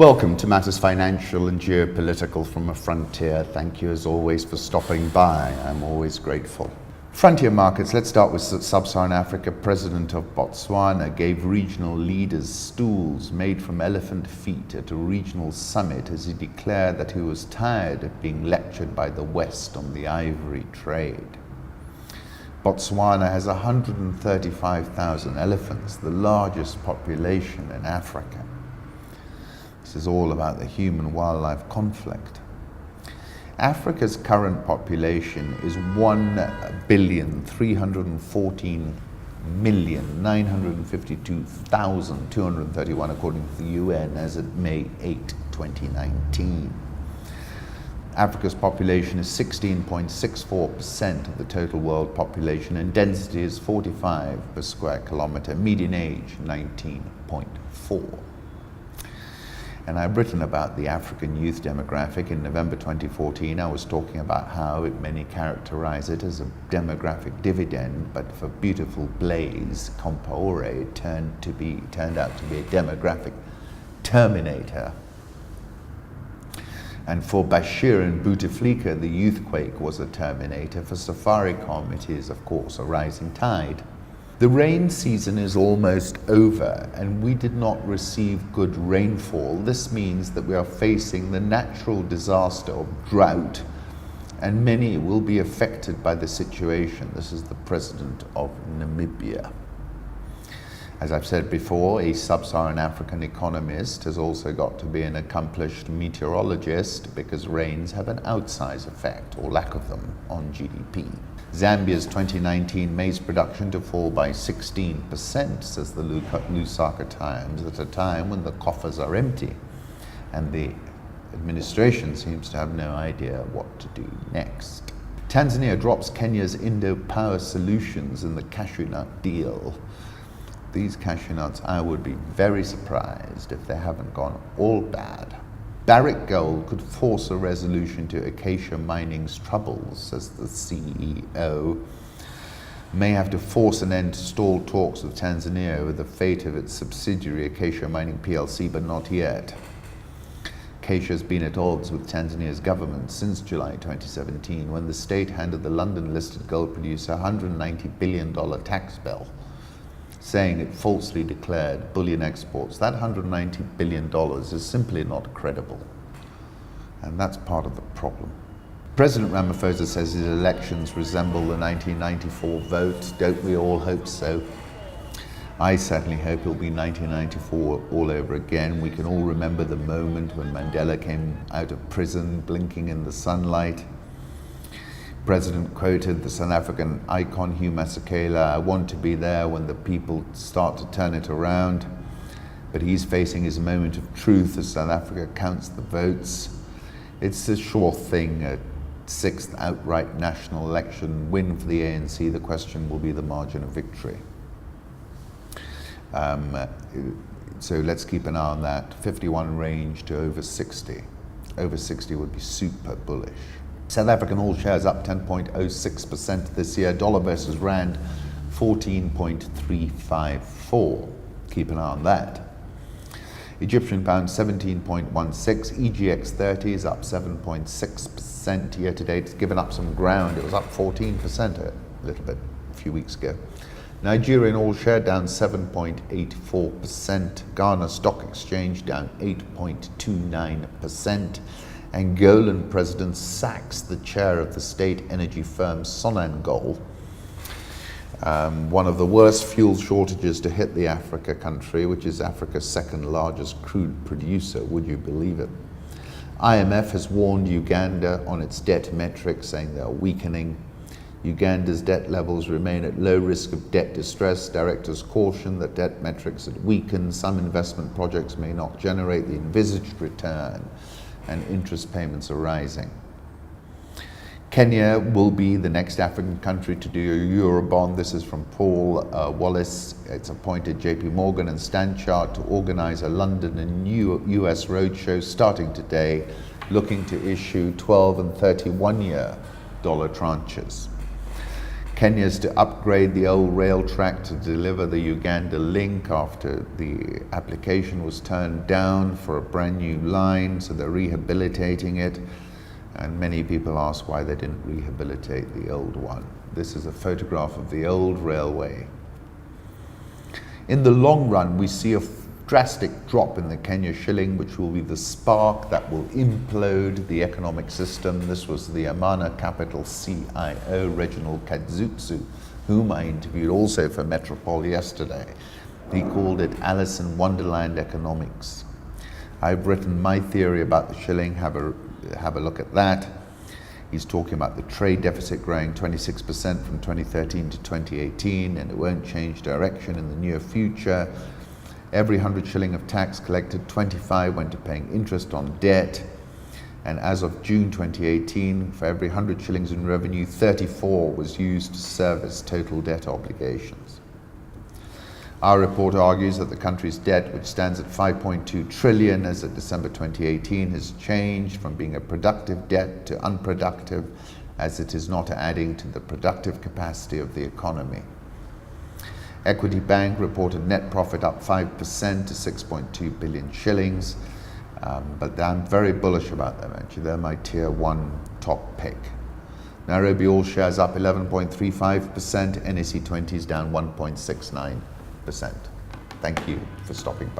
Welcome to Matters Financial and Geopolitical from a Frontier. Thank you as always for stopping by. I'm always grateful. Frontier markets, let's start with Sub-Saharan Africa. President of Botswana gave regional leaders stools made from elephant feet at a regional summit as he declared that he was tired of being lectured by the West on the ivory trade. Botswana has 135,000 elephants, the largest population in Africa. This is all about the human-wildlife conflict. Africa's current population is 1,314,952,231 according to the UN as of May 8, 2019. Africa's population is 16.64% of the total world population and density is 45 per square kilometre, median age 19.4. And I've written about the African youth demographic. In November 2014, I was talking about how many characterize it as a demographic dividend, but for beautiful Blaise Compaoré, it turned out to be a demographic terminator. And for Bashir and Bouteflika, the youthquake was a terminator. For Safaricom, it is, of course, a rising tide. The rain season is almost over and we did not receive good rainfall. This means that we are facing the natural disaster of drought and many will be affected by the situation. This is the president of Namibia. As I've said before, a sub-Saharan African economist has also got to be an accomplished meteorologist because rains have an outsized effect, or lack of them, on GDP. Zambia's 2019 maize production to fall by 16%, says the Lusaka Times, at a time when the coffers are empty and the administration seems to have no idea what to do next. Tanzania drops Kenya's Indo-Power Solutions in the cashew nut deal. These cashew nuts, I would be very surprised if they haven't gone all bad. Barrick Gold could force a resolution to Acacia Mining's troubles, says the CEO. May have to force an end to stalled talks with Tanzania over the fate of its subsidiary Acacia Mining PLC, but not yet. Acacia has been at odds with Tanzania's government since July 2017, when the state handed the London-listed gold producer a $190 billion tax bill, saying it falsely declared bullion exports. That $190 billion is simply not credible. And that's part of the problem. President Ramaphosa says his elections resemble the 1994 vote. Don't we all hope so? I certainly hope it'll be 1994 all over again. We can all remember the moment when Mandela came out of prison, blinking in the sunlight. The President quoted the South African icon Hugh Masekela, "I want to be there when the people start to turn it around." But he's facing his moment of truth as South Africa counts the votes. It's a sure thing, a sixth outright national election win for the ANC. The question will be the margin of victory. So let's keep an eye on that. 51 range to over 60. Over 60 would be super bullish. South African all shares up 10.06% this year. Dollar versus Rand 14.354. Keep an eye on that. Egyptian pound 17.16. EGX 30 is up 7.6% year to date. It's given up some ground. It was up 14% a little bit a few weeks ago. Nigerian all share down 7.84%. Ghana Stock Exchange down 8.29%. Angolan president sacks the chair of the state energy firm Sonangol. One of the worst fuel shortages to hit the Africa country, which is Africa's second largest crude producer, would you believe it? IMF has warned Uganda on its debt metrics, saying they are weakening. Uganda's debt levels remain at low risk of debt distress. Directors caution that debt metrics had weakened. Some investment projects may not generate the envisaged return, and interest payments are rising. Kenya will be the next African country to do a Eurobond. This is from Paul Wallace. It's appointed JP Morgan and Stanchart to organize a London and US roadshow starting today, looking to issue 12 and 31-year dollar tranches. Kenya is to upgrade the old rail track to deliver the Uganda link after the application was turned down for a brand new line, so they're rehabilitating it. And many people ask why they didn't rehabilitate the old one. This is a photograph of the old railway. In the long run, we see a drastic drop in the Kenya shilling, which will be the spark that will implode the economic system. This was the Amana Capital CIO, Reginald Kadzutsu, whom I interviewed also for Metropole yesterday. He called it Alice in Wonderland economics. I've written my theory about the shilling, have a look at that. He's talking about the trade deficit growing 26% from 2013 to 2018, and it won't change direction in the near future. Every 100 shilling of tax collected, 25 went to paying interest on debt. And as of June 2018, for every 100 shillings in revenue, 34 was used to service total debt obligations. Our report argues that the country's debt, which stands at 5.2 trillion as of December 2018, has changed from being a productive debt to unproductive, as it is not adding to the productive capacity of the economy. Equity Bank reported net profit up 5% to 6.2 billion shillings, but I'm very bullish about them actually. They're my tier 1 top pick. Nairobi All Shares up 11.35%, NSE 20 is down 1.69%. Thank you for stopping by.